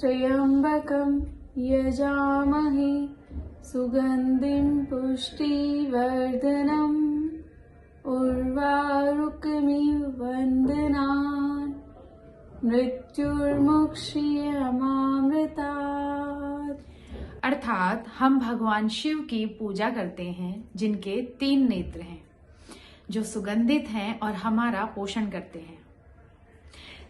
त्र्यम्बकं यजामहे सुगन्धिं पुष्टिवर्धनम् उर्वारुकमिव वन्दनान् मृत्युर्मुक्षीयमामृतात्। अर्थात हम भगवान शिव की पूजा करते हैं जिनके 3 नेत्र हैं, जो सुगंधित हैं और हमारा पोषण करते हैं।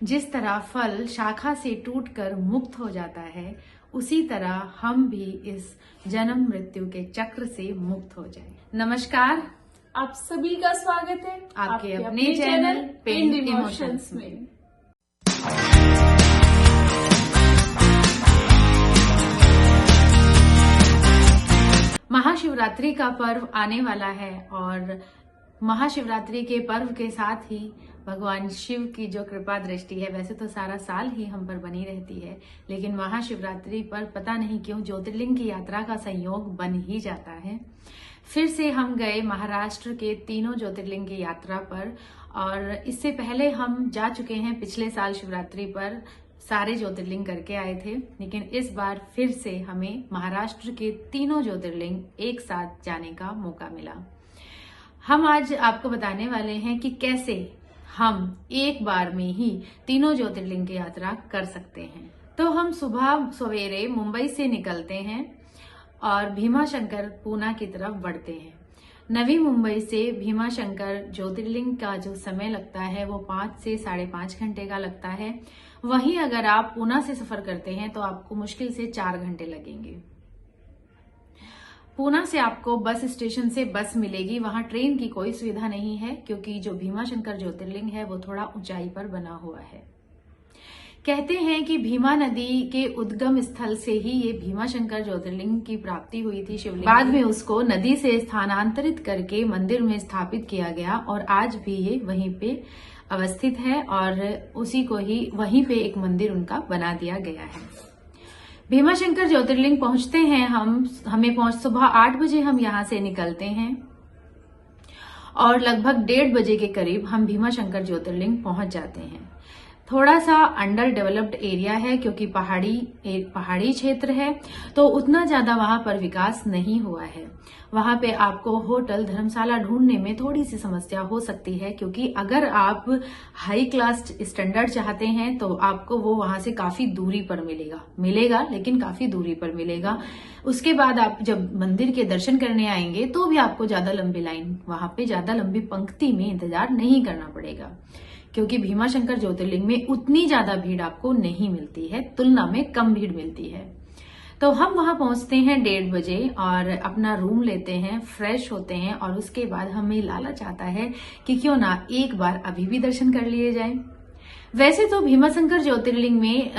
जिस तरह फल शाखा से टूटकर मुक्त हो जाता है, उसी तरह हम भी इस जन्म मृत्यु के चक्र से मुक्त हो जाएं। नमस्कार, आप सभी का स्वागत है आपके अपने चैनल पेंट इमोशंस में। महाशिवरात्रि का पर्व आने वाला है और महाशिवरात्रि के पर्व के साथ ही भगवान शिव की जो कृपा दृष्टि है, वैसे तो सारा साल ही हम पर बनी रहती है, लेकिन महाशिवरात्रि पर पता नहीं क्यों ज्योतिर्लिंग की यात्रा का संयोग बन ही जाता है। फिर से हम गए महाराष्ट्र के 3 ज्योतिर्लिंग की यात्रा पर, और इससे पहले हम जा चुके हैं पिछले साल शिवरात्रि पर, सारे ज्योतिर्लिंग करके आए थे। लेकिन इस बार फिर से हमें महाराष्ट्र के 3 ज्योतिर्लिंग एक साथ जाने का मौका मिला। हम आज आपको बताने वाले हैं कि कैसे हम एक बार में ही 3 ज्योतिर्लिंग की यात्रा कर सकते हैं। तो हम सुबह सवेरे मुंबई से निकलते हैं और भीमाशंकर पूना की तरफ बढ़ते हैं। नवी मुंबई से भीमाशंकर ज्योतिर्लिंग का जो समय लगता है वो 5 से 5.5 घंटे का लगता है। वहीं अगर आप पूना से सफर करते हैं तो आपको मुश्किल से 4 घंटे लगेंगे। पूना से आपको बस स्टेशन से बस मिलेगी, वहां ट्रेन की कोई सुविधा नहीं है, क्योंकि जो भीमाशंकर ज्योतिर्लिंग है वो थोड़ा ऊंचाई पर बना हुआ है। कहते हैं कि भीमा नदी के उद्गम स्थल से ही ये भीमाशंकर ज्योतिर्लिंग की प्राप्ति हुई थी शिवलिंग। बाद में उसको नदी से स्थानांतरित करके मंदिर में स्थापित किया गया और आज भी ये वहीं पे अवस्थित है और उसी को ही वहीं पे एक मंदिर उनका बना दिया गया है। भीमाशंकर ज्योतिर्लिंग पहुंचते हैं हमें सुबह 8 बजे हम यहां से निकलते हैं और लगभग 1:30 बजे के करीब हम भीमाशंकर ज्योतिर्लिंग पहुंच जाते हैं। थोड़ा सा अंडर डेवलप्ड एरिया है, क्योंकि पहाड़ी क्षेत्र है, तो उतना ज्यादा वहां पर विकास नहीं हुआ है। वहां पे आपको होटल धर्मशाला ढूंढने में थोड़ी सी समस्या हो सकती है, क्योंकि अगर आप हाई क्लास स्टैंडर्ड चाहते हैं तो आपको वो वहां से काफी दूरी पर मिलेगा, लेकिन काफी दूरी पर मिलेगा। उसके बाद आप जब मंदिर के दर्शन करने आएंगे तो भी आपको ज्यादा लंबी लाइन, वहां पे ज्यादा लंबी पंक्ति में इंतजार नहीं करना पड़ेगा, क्योंकि भीमाशंकर ज्योतिर्लिंग में उतनी ज्यादा भीड़ आपको नहीं मिलती है, तुलना में कम भीड़ मिलती है। तो हम वहां पहुंचते हैं 1:30 बजे और अपना रूम लेते हैं, फ्रेश होते हैं और उसके बाद हमें लालच आता है कि क्यों ना एक बार अभी भी दर्शन कर लिए जाएं। वैसे तो भीमाशंकर ज्योतिर्लिंग में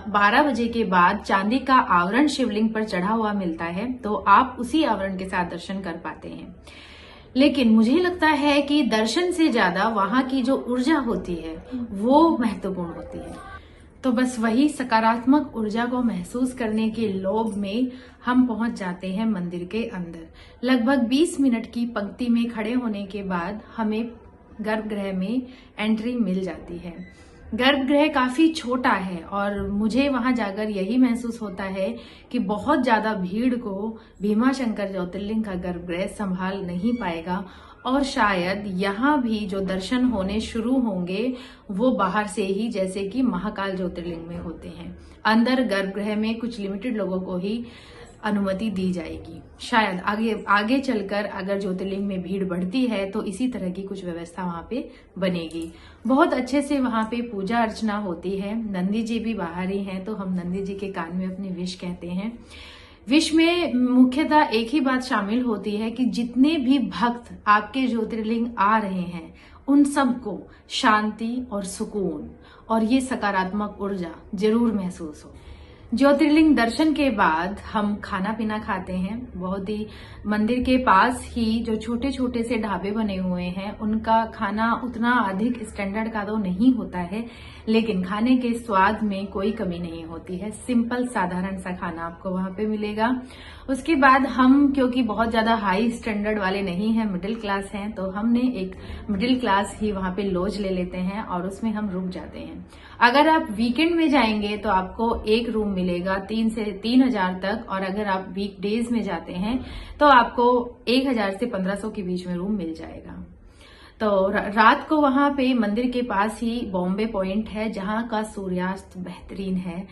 12 बजे के बाद चांदी का आवरण शिवलिंग पर चढ़ा हुआ मिलता है, तो आप उसी आवरण के साथ दर्शन कर पाते हैं। लेकिन मुझे लगता है कि दर्शन से ज्यादा वहां की जो ऊर्जा होती है वो महत्वपूर्ण होती है। तो बस वही सकारात्मक ऊर्जा को महसूस करने के लोभ में हम पहुंच जाते हैं मंदिर के अंदर। लगभग 20 मिनट की पंक्ति में खड़े होने के बाद हमें गर्भगृह में एंट्री मिल जाती है। गर्भगृह काफी छोटा है और मुझे वहां जाकर यही महसूस होता है कि बहुत ज्यादा भीड़ को भीमाशंकर ज्योतिर्लिंग का गर्भगृह संभाल नहीं पाएगा, और शायद यहाँ भी जो दर्शन होने शुरू होंगे वो बाहर से ही, जैसे कि महाकाल ज्योतिर्लिंग में होते हैं। अंदर गर्भगृह में कुछ लिमिटेड लोगों को ही अनुमति दी जाएगी। शायद आगे चलकर अगर ज्योतिर्लिंग में भीड़ बढ़ती है तो इसी तरह की कुछ व्यवस्था वहां पे बनेगी। बहुत अच्छे से वहां पे पूजा अर्चना होती है। नंदी जी भी बाहर ही हैं, तो हम नंदी जी के कान में अपनी विश कहते हैं। विश में मुख्यतः एक ही बात शामिल होती है कि जितने भी भक्त आपके ज्योतिर्लिंग आ रहे हैं उन सबको शांति और सुकून और ये सकारात्मक ऊर्जा जरूर महसूस हो। ज्योतिर्लिंग दर्शन के बाद हम खाना पीना खाते हैं। बहुत ही मंदिर के पास ही जो छोटे छोटे से ढाबे बने हुए हैं, उनका खाना उतना अधिक स्टैंडर्ड का तो नहीं होता है, लेकिन खाने के स्वाद में कोई कमी नहीं होती है। सिंपल साधारण सा खाना आपको वहां पे मिलेगा। उसके बाद हम क्योंकि बहुत ज्यादा हाई स्टैंडर्ड वाले नहीं हैं, मिडिल क्लास हैं, तो हमने एक मिडिल क्लास ही वहां पे लॉज ले लेते हैं और उसमें हम रुक जाते हैं। अगर आप वीकेंड में जाएंगे तो आपको एक रूम मिलेगा 3 से 3,000 तक, और अगर आप वीकडेज में जाते हैं तो आपको 1,000 से 1,500 के बीच में रूम मिल जाएगा। तो रात को वहां पे मंदिर के पास ही बॉम्बे पॉइंट है, जहां का सूर्यास्त बेहतरीन है,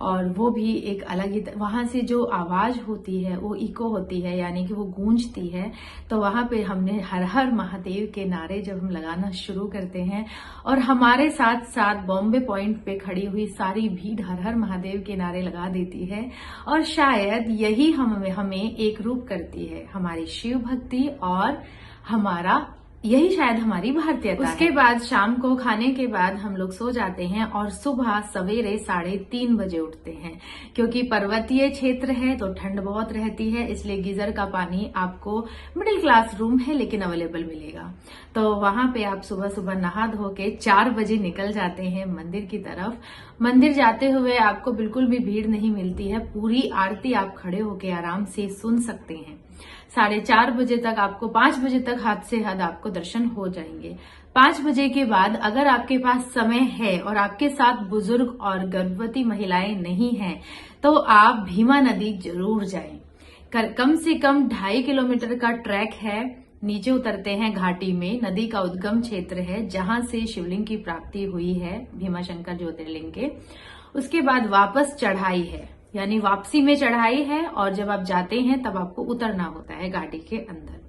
और वो भी एक अलग ही वहां से जो आवाज होती है वो इको होती है, यानी कि वो गूंजती है। तो वहां पे हमने हर हर महादेव के नारे जब हम लगाना शुरू करते हैं, और हमारे साथ साथ बॉम्बे पॉइंट पे खड़ी हुई सारी भीड़ हर हर महादेव के नारे लगा देती है, और शायद यही हमें एक रूप करती है, हमारी शिव भक्ति और हमारा यही शायद हमारी भारतीयता है। उसके बाद शाम को खाने के बाद हम लोग सो जाते हैं और सुबह सवेरे 3:30 बजे उठते हैं। क्योंकि पर्वतीय क्षेत्र है तो ठंड बहुत रहती है, इसलिए गीजर का पानी आपको मिडिल क्लास रूम है लेकिन अवेलेबल मिलेगा। तो वहां पे आप सुबह सुबह नहा धो के 4 बजे निकल जाते हैं मंदिर की तरफ। मंदिर जाते हुए आपको बिल्कुल भी भीड़ नहीं मिलती है, पूरी आरती आप खड़े होके आराम से सुन सकते हैं। 4:30 बजे तक आपको 5 बजे तक हद से हद आपको दर्शन हो जाएंगे। 5 बजे के बाद अगर आपके पास समय है और आपके साथ बुजुर्ग और गर्भवती महिलाएं नहीं हैं तो आप भीमा नदी जरूर जाएं। कम से कम 2.5 किलोमीटर का ट्रैक है। नीचे उतरते हैं घाटी में, नदी का उद्गम क्षेत्र है जहां से शिवलिंग की प्राप्ति हुई है, भीमाशंकर ज्योतिर्लिंग के। उसके बाद वापस चढ़ाई है, यानी वापसी में चढ़ाई है, और जब आप जाते हैं तब आपको उतरना होता है घाटी के अंदर।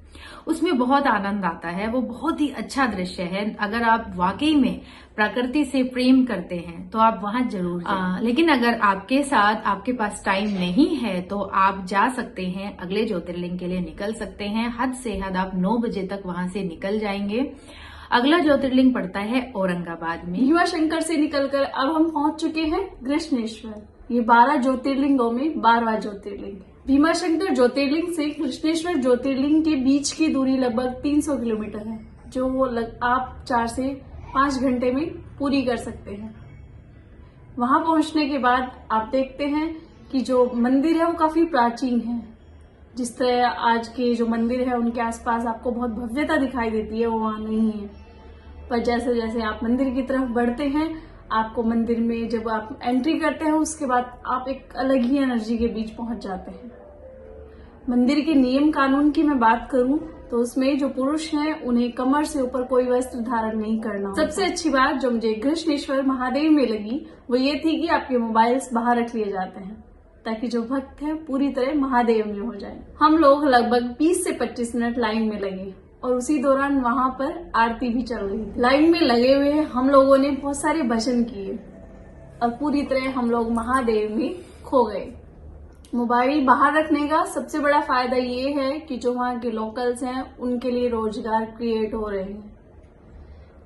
उसमें बहुत आनंद आता है, वो बहुत ही अच्छा दृश्य है। अगर आप वाकई में प्रकृति से प्रेम करते हैं तो आप वहां जरूर जाएं। लेकिन अगर आपके पास टाइम नहीं है तो आप जा सकते हैं, अगले ज्योतिर्लिंग के लिए निकल सकते हैं। हद से हद आप 9 बजे तक वहां से निकल जाएंगे। अगला ज्योतिर्लिंग पड़ता है औरंगाबाद में। भीमाशंकर से निकलकर अब हम पहुंच चुके हैं कृष्णेश्वर। ये 12 ज्योतिर्लिंगों में 12वां ज्योतिर्लिंग। भीमाशंकर ज्योतिर्लिंग से कृष्णेश्वर ज्योतिर्लिंग के बीच की दूरी लगभग 300 किलोमीटर है, जो आप 4 से 5 घंटे में पूरी कर सकते हैं। वहां पहुंचने के बाद आप देखते हैं कि जो मंदिर है वो काफी प्राचीन है। जिस तरह आज के जो मंदिर है उनके आसपास आपको बहुत भव्यता दिखाई देती है, वो वहां नहीं है। पर जैसे जैसे आप मंदिर की तरफ बढ़ते हैं, आपको मंदिर में जब आप एंट्री करते हैं उसके बाद आप एक अलग ही एनर्जी के बीच पहुंच जाते हैं। मंदिर के नियम कानून की मैं बात करूं तो उसमें जो पुरुष हैं उन्हें कमर से ऊपर कोई वस्त्र धारण नहीं करना। सबसे अच्छी बात जो मुझे कृष्णेश्वर महादेव में लगी वो ये थी कि आपके मोबाइल्स बाहर रख लिए जाते हैं ताकि जो भक्त हैं पूरी तरह महादेव में हो जाए। हम लोग लगभग 20 से 25 मिनट लाइन में लगे और उसी दौरान वहां पर आरती भी चल रही थी। लाइन में लगे हुए हम लोगों ने बहुत सारे भजन किए और पूरी तरह हम लोग महादेव में खो गए। मोबाइल बाहर रखने का सबसे बड़ा फायदा ये है कि जो वहाँ के लोकल्स हैं उनके लिए रोजगार क्रिएट हो रहे हैं।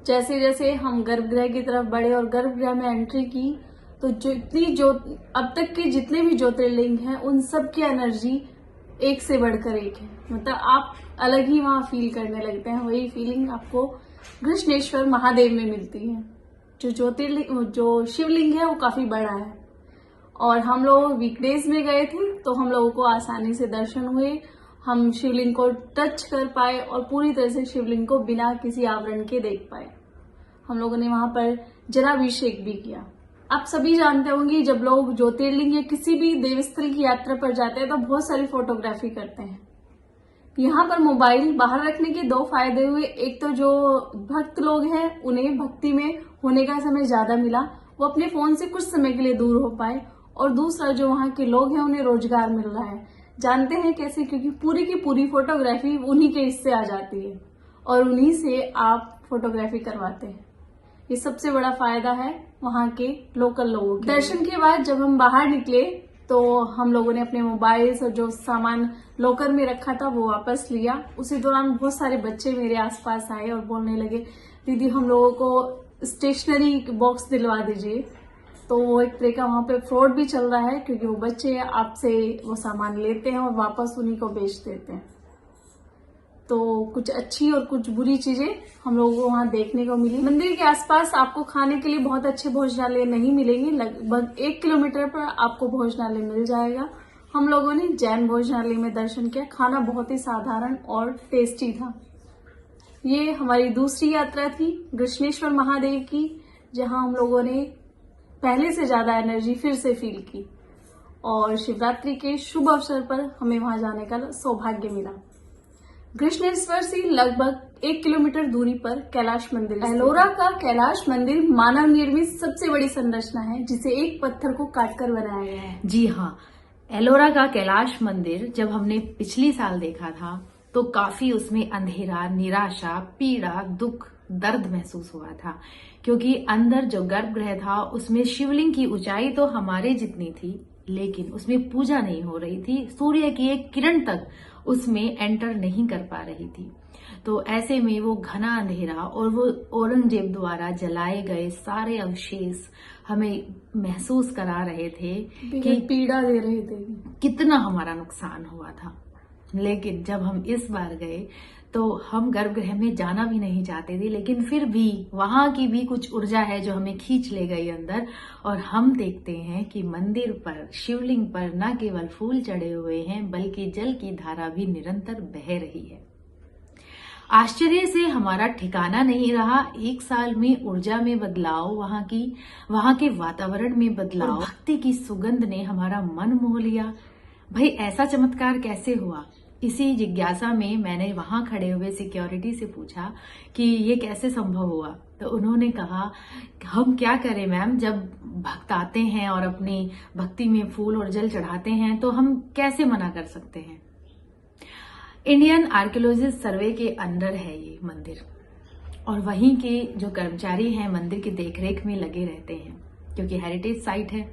जैसे जैसे हम गर्भगृह की तरफ बढ़े और गर्भगृह में एंट्री की तो अब तक के जितने भी ज्योतिर्लिंग हैं उन सब की एनर्जी एक से बढ़कर एक है। मतलब आप अलग ही वहां फील करने लगते हैं। वही फीलिंग आपको कृष्णेश्वर महादेव में मिलती है। जो शिवलिंग है वो काफी बड़ा है और हम लोग वीकडेज में गए थे तो हम लोगों को आसानी से दर्शन हुए। हम शिवलिंग को टच कर पाए और पूरी तरह से शिवलिंग को बिना किसी आवरण के देख पाए। हम लोगों ने वहां पर जलाभिषेक भी किया। आप सभी जानते होंगे जब लोग ज्योतिर्लिंग या किसी भी देवस्थल की यात्रा पर जाते हैं तो बहुत सारी फोटोग्राफी करते हैं। यहाँ पर मोबाइल बाहर रखने के 2 फायदे हुए। एक तो जो भक्त लोग हैं उन्हें भक्ति में होने का समय ज्यादा मिला, वो अपने फोन से कुछ समय के लिए दूर हो पाए, और दूसरा जो वहाँ के लोग हैं उन्हें रोजगार मिल रहा है। जानते हैं कैसे? क्योंकि पूरी की पूरी फोटोग्राफी उन्हीं के हिस्से आ जाती है और उन्हीं से आप फोटोग्राफी करवाते हैं। ये सबसे बड़ा फायदा है वहाँ के लोकल लोगों के। दर्शन के बाद जब हम बाहर निकले तो हम लोगों ने अपने मोबाइल्स और जो सामान लॉकर में रखा था वो वापस लिया। उसी दौरान बहुत सारे बच्चे मेरे आसपास आए और बोलने लगे, दीदी हम लोगों को स्टेशनरी बॉक्स दिलवा दीजिए। तो वो एक तरह का वहाँ पे फ्रॉड भी चल रहा है, क्योंकि वो बच्चे आपसे वो सामान लेते हैं और वापस उन्हीं को बेच देते हैं। तो कुछ अच्छी और कुछ बुरी चीजें हम लोगों को वहाँ देखने को मिली। मंदिर के आसपास आपको खाने के लिए बहुत अच्छे भोजनालय नहीं मिलेंगे, लगभग 1 किलोमीटर पर आपको भोजनालय मिल जाएगा। हम लोगों ने जैन भोजनालय में दर्शन किया, खाना बहुत ही साधारण और टेस्टी था। ये हमारी दूसरी यात्रा थी कृष्णेश्वर महादेव की, जहां हम लोगों ने पहले से ज्यादा एनर्जी फिर से फील की और शिवरात्रि के शुभ अवसर पर हमें वहां जाने का सौभाग्य मिला। कृष्णेश्वर से लगभग 1 किलोमीटर दूरी पर कैलाश मंदिर। एलोरा का कैलाश मंदिर मानव निर्मित सबसे बड़ी संरचना है, जिसे एक पत्थर को काटकर बनाया गया है। जी हाँ, एलोरा का कैलाश मंदिर जब हमने पिछली साल देखा था तो काफी उसमें अंधेरा, निराशा, पीड़ा, दुख, दर्द महसूस हुआ था, क्योंकि अंदर जो गर्भगृह था उसमें शिवलिंग की ऊंचाई तो हमारे जितनी थी, लेकिन उसमें पूजा नहीं हो रही थी। सूर्य की एक किरण तक उसमें एंटर नहीं कर पा रही थी। तो ऐसे में वो घना अंधेरा और वो औरंगजेब द्वारा जलाए गए सारे अवशेष हमें महसूस करा रहे थे कि पीड़ा दे रहे थे, कितना हमारा नुकसान हुआ था। लेकिन जब हम इस बार गए तो हम गर्भगृह में जाना भी नहीं चाहते थे, लेकिन फिर भी वहां की भी कुछ ऊर्जा है जो हमें खींच ले गई अंदर, और हम देखते हैं कि मंदिर पर, शिवलिंग पर न केवल फूल चढ़े हुए हैं बल्कि जल की धारा भी निरंतर बह रही है। आश्चर्य से हमारा ठिकाना नहीं रहा। 1 साल में ऊर्जा में बदलाव, वहां के वातावरण में बदलाव, भक्ति की सुगंध ने हमारा मन मोह लिया। भाई ऐसा चमत्कार कैसे हुआ? इसी जिज्ञासा में मैंने वहां खड़े हुए सिक्योरिटी से पूछा कि ये कैसे संभव हुआ। तो उन्होंने कहा, हम क्या करें मैम, जब भक्त आते हैं और अपनी भक्ति में फूल और जल चढ़ाते हैं तो हम कैसे मना कर सकते हैं। इंडियन आर्कियोलॉजिस्ट सर्वे के अंडर है ये मंदिर, और वहीं के जो कर्मचारी हैं मंदिर की देखरेख में लगे रहते हैं, क्योंकि हेरिटेज साइट है।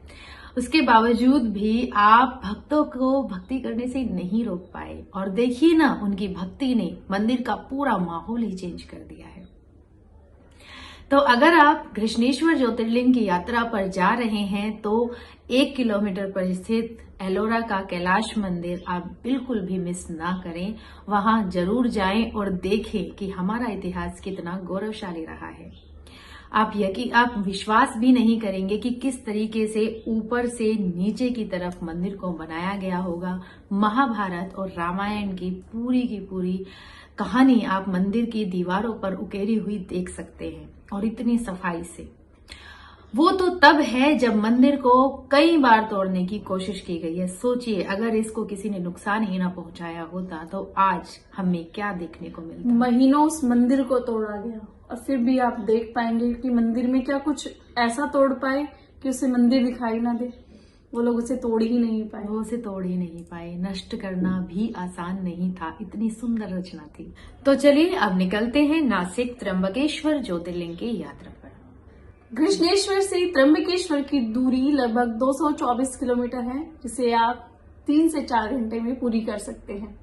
उसके बावजूद भी आप भक्तों को भक्ति करने से नहीं रोक पाए, और देखिए ना, उनकी भक्ति ने मंदिर का पूरा माहौल ही चेंज कर दिया है। तो अगर आप कृष्णेश्वर ज्योतिर्लिंग की यात्रा पर जा रहे हैं तो 1 किलोमीटर पर स्थित एलोरा का कैलाश मंदिर आप बिल्कुल भी मिस ना करें। वहां जरूर जाएं और देखें कि हमारा इतिहास कितना गौरवशाली रहा है। आप विश्वास भी नहीं करेंगे कि किस तरीके से ऊपर से नीचे की तरफ मंदिर को बनाया गया होगा। महाभारत और रामायण की पूरी कहानी आप मंदिर की दीवारों पर उकेरी हुई देख सकते हैं, और इतनी सफाई से। वो तो तब है जब मंदिर को कई बार तोड़ने की कोशिश की गई है। सोचिए, अगर इसको किसी ने नुकसान ही ना पहुंचाया होता तो आज हमें क्या देखने को मिलता। महीनों उस मंदिर को तोड़ा गया, और फिर भी आप देख पाएंगे कि मंदिर में क्या कुछ ऐसा तोड़ पाए कि उसे मंदिर दिखाई ना दे। वो लोग उसे तोड़ ही नहीं पाए। नष्ट करना भी आसान नहीं था, इतनी सुंदर रचना थी। तो चलिए अब निकलते हैं नासिक त्र्यंबकेश्वर ज्योतिर्लिंग की यात्रा पर। कृष्णेश्वर से त्र्यंबकेश्वर की दूरी लगभग 224 किलोमीटर है, जिसे आप 3 से 4 घंटे में पूरी कर सकते हैं।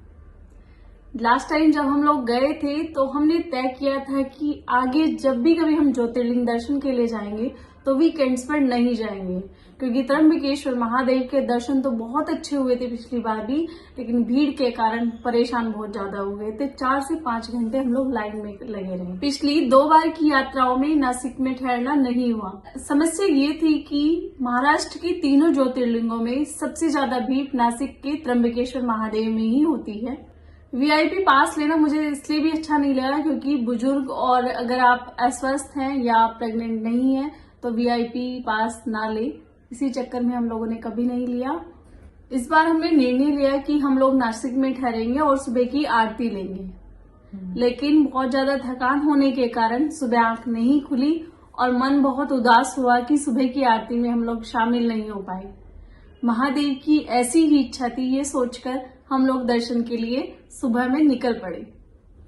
लास्ट टाइम जब हम लोग गए थे तो हमने तय किया था कि आगे जब भी कभी हम ज्योतिर्लिंग दर्शन के लिए जाएंगे तो वीकेंड्स पर नहीं जाएंगे, क्योंकि त्र्यंबकेश्वर महादेव के दर्शन तो बहुत अच्छे हुए थे पिछली बार भी, लेकिन भीड़ के कारण परेशान बहुत ज्यादा हो गए थे। 4 से 5 घंटे हम लोग लाइन में लगे रहे। पिछली 2 बार की यात्राओं में नासिक में ठहरना नहीं हुआ। समस्या ये थी कि महाराष्ट्र की तीनों ज्योतिर्लिंगों में सबसे ज्यादा भीड़ नासिक के त्र्यंबकेश्वर महादेव में ही होती है। वीआईपी पास लेना मुझे इसलिए भी अच्छा नहीं लगा क्योंकि बुजुर्ग, और अगर आप अस्वस्थ हैं या आप प्रेग्नेंट नहीं हैं तो वीआईपी पास ना ले। इसी चक्कर में हम लोगों ने कभी नहीं लिया। इस बार हमने निर्णय लिया कि हम लोग नासिक में ठहरेंगे और सुबह की आरती लेंगे, लेकिन बहुत ज्यादा थकान होने के कारण सुबह आंख नहीं खुली और मन बहुत उदास हुआ कि सुबह की आरती में हम लोग शामिल नहीं हो पाए। महादेव की ऐसी ही इच्छा थी, ये सोचकर हम लोग दर्शन के लिए सुबह में निकल पड़े।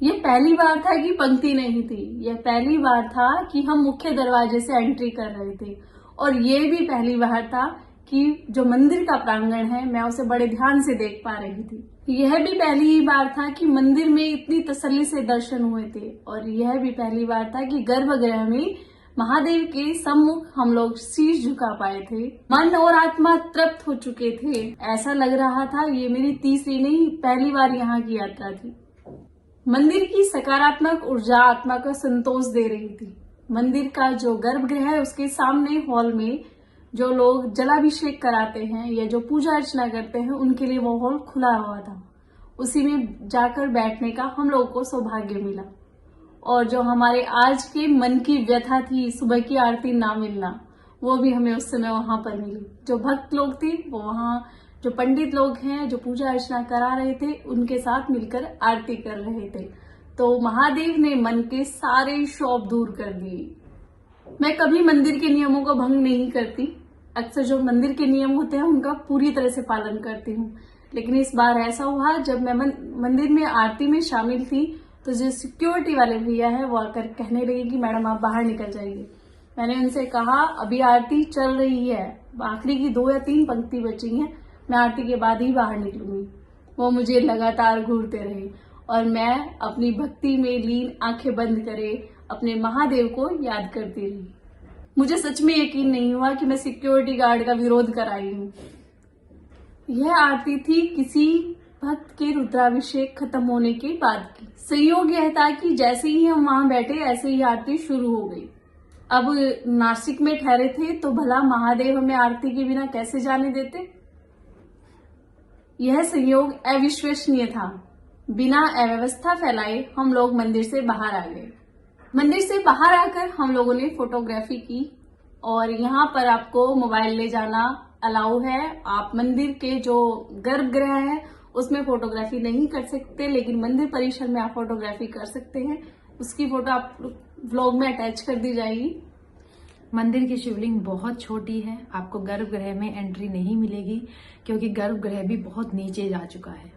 ये पहली बार था कि पंक्ति नहीं थी, यह पहली बार था कि हम मुख्य दरवाजे से एंट्री कर रहे थे, और ये भी पहली बार था कि जो मंदिर का प्रांगण है मैं उसे बड़े ध्यान से देख पा रही थी। यह भी पहली ही बार था कि मंदिर में इतनी तसल्ली से दर्शन हुए थे, और यह भी पहली बार था कि गर्भगृह में महादेव के सम्मुख हम लोग शीश झुका पाए थे। मन और आत्मा तृप्त हो चुके थे। ऐसा लग रहा था ये मेरी तीसरी नहीं, पहली बार यहाँ की यात्रा थी। मंदिर की सकारात्मक ऊर्जा आत्मा को संतोष दे रही थी। मंदिर का जो गर्भगृह है उसके सामने हॉल में जो लोग जलाभिषेक कराते हैं या जो पूजा अर्चना करते हैं उनके लिए वो हॉल खुला हुआ था। उसी में जाकर बैठने का हम लोगों को सौभाग्य मिला। और जो हमारे आज के मन की व्यथा थी, सुबह की आरती ना मिलना, वो भी हमें उस समय वहां पर मिली। जो भक्त लोग थे वो वहां, जो पंडित लोग हैं जो पूजा अर्चना करा रहे थे उनके साथ मिलकर आरती कर रहे थे। तो महादेव ने मन के सारे शौक दूर कर दिए। मैं कभी मंदिर के नियमों को भंग नहीं करती। अक्सर जो मंदिर के नियम होते हैं उनका पूरी तरह से पालन करती हूँ। लेकिन इस बार ऐसा हुआ, जब मैं मंदिर में आरती में शामिल थी तो जो सिक्योरिटी वाले भैया है वो आकर कहने लगे कि मैडम आप बाहर निकल जाइए। मैंने उनसे कहा अभी आरती चल रही है, आखिरी की 2 या 3 पंक्ति बची हैं, मैं आरती के बाद ही बाहर निकलूंगी। वो मुझे लगातार घूरते रहे और मैं अपनी भक्ति में लीन आंखें बंद करे अपने महादेव को याद करती रही। मुझे सच में यकीन नहीं हुआ कि मैं सिक्योरिटी गार्ड का विरोध कर आई हूँ। यह आरती थी किसी भक्त के रुद्राभिषेक खत्म होने के बाद की। संयोग यह था कि जैसे ही हम वहां बैठे ऐसे ही आरती शुरू हो गई। अब नासिक में ठहरे थे तो भला महादेव हमें आरती के बिना कैसे जाने देते। यह संयोग अविश्वसनीय था। बिना अव्यवस्था फैलाए हम लोग मंदिर से बाहर आ गए। मंदिर से बाहर आकर हम लोगों ने फोटोग्राफी की और यहाँ पर आपको मोबाइल ले जाना अलाउ है। आप मंदिर के जो गर्भगृह है उसमें फोटोग्राफी नहीं कर सकते, लेकिन मंदिर परिसर में आप फोटोग्राफी कर सकते हैं। उसकी फोटो आप व्लॉग में अटैच कर दी जाएगी। मंदिर की शिवलिंग बहुत छोटी है, आपको गर्भगृह में एंट्री नहीं मिलेगी क्योंकि गर्भगृह भी बहुत नीचे जा चुका है।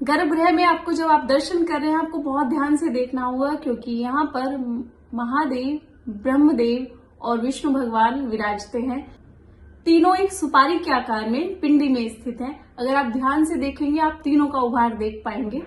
गर्भगृह में आपको जब आप दर्शन कर रहे हैं आपको बहुत ध्यान से देखना होगा, क्योंकि यहाँ पर महादेव, ब्रह्मदेव और विष्णु भगवान विराजते हैं। तीनों एक सुपारी के आकार में पिंडी में स्थित हैं। अगर आप ध्यान से देखेंगे आप तीनों का उभार देख पाएंगे।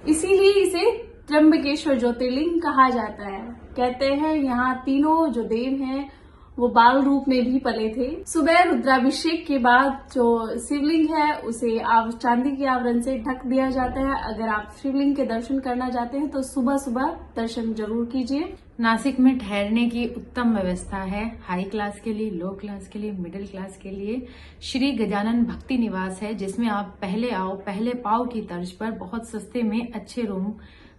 इसीलिए इसे त्र्यंबकेश्वर ज्योतिर्लिंग कहा जाता है। कहते हैं यहाँ तीनों जो देव हैं वो बाल रूप में भी पले थे। सुबह रुद्राभिषेक के बाद जो शिवलिंग है उसे चांदी के आवरण से ढक दिया जाता है। अगर आप शिवलिंग के दर्शन करना चाहते हैं तो सुबह सुबह दर्शन जरूर कीजिए। नासिक में ठहरने की उत्तम व्यवस्था है। हाई क्लास के लिए, लो क्लास के लिए, मिडिल क्लास के लिए श्री गजानन भक्ति निवास है, जिसमें आप पहले आओ पहले पाओ की तर्ज पर बहुत सस्ते में अच्छे रूम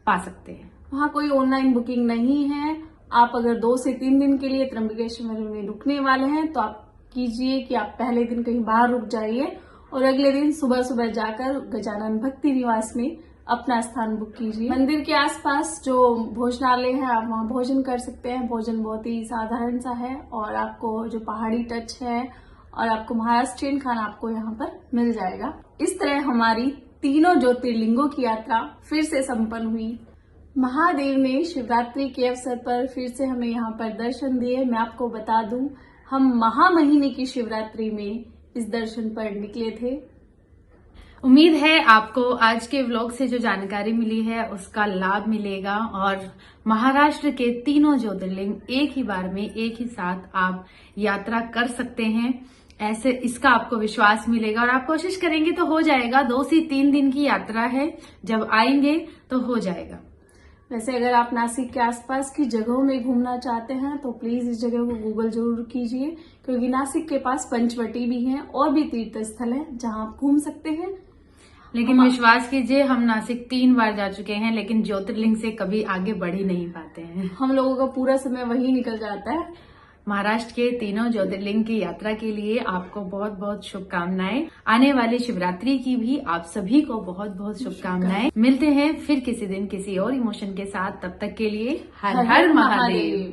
पा सकते हैं। वहाँ कोई ऑनलाइन बुकिंग नहीं है। आप अगर 2 से 3 दिन के लिए त्र्यंबकेश्वर में रुकने वाले हैं तो आप कीजिए कि आप पहले दिन कहीं बाहर रुक जाइए और अगले दिन सुबह सुबह जाकर गजानन भक्ति निवास में अपना स्थान बुक कीजिए। मंदिर के आसपास जो भोजनालय है आप वहाँ भोजन कर सकते हैं। भोजन बहुत ही साधारण सा है और आपको जो पहाड़ी टच है और आपको महाराष्ट्रियन खाना आपको यहाँ पर मिल जाएगा। इस तरह हमारी तीनों ज्योतिर्लिंगों की यात्रा फिर से संपन्न हुई। महादेव ने शिवरात्रि के अवसर पर फिर से हमें यहाँ पर दर्शन दिए। मैं आपको बता दूं, हम महा महीने की शिवरात्रि में इस दर्शन पर निकले थे। उम्मीद है आपको आज के व्लॉग से जो जानकारी मिली है उसका लाभ मिलेगा और महाराष्ट्र के तीनों ज्योतिर्लिंग एक ही बार में एक ही साथ आप यात्रा कर सकते हैं। ऐसे इसका आपको विश्वास मिलेगा और आप कोशिश करेंगे तो हो जाएगा। 2 से 3 दिन की यात्रा है, जब आएंगे तो हो जाएगा। वैसे अगर आप नासिक के आसपास की जगहों में घूमना चाहते हैं तो प्लीज इस जगह को गूगल जरूर कीजिए, क्योंकि नासिक के पास पंचवटी भी है और भी तीर्थ स्थल है जहां आप घूम सकते हैं। लेकिन विश्वास कीजिए, हम नासिक 3 बार जा चुके हैं लेकिन ज्योतिर्लिंग से कभी आगे बढ़ ही नहीं पाते हैं। हम लोगों का पूरा समय वही निकल जाता है। महाराष्ट्र के तीनों ज्योतिर्लिंग की यात्रा के लिए आपको बहुत बहुत शुभकामनाएं। आने वाली शिवरात्रि की भी आप सभी को बहुत बहुत शुभकामनाएं। मिलते हैं फिर किसी दिन किसी और इमोशन के साथ। तब तक के लिए हर हर महादेव।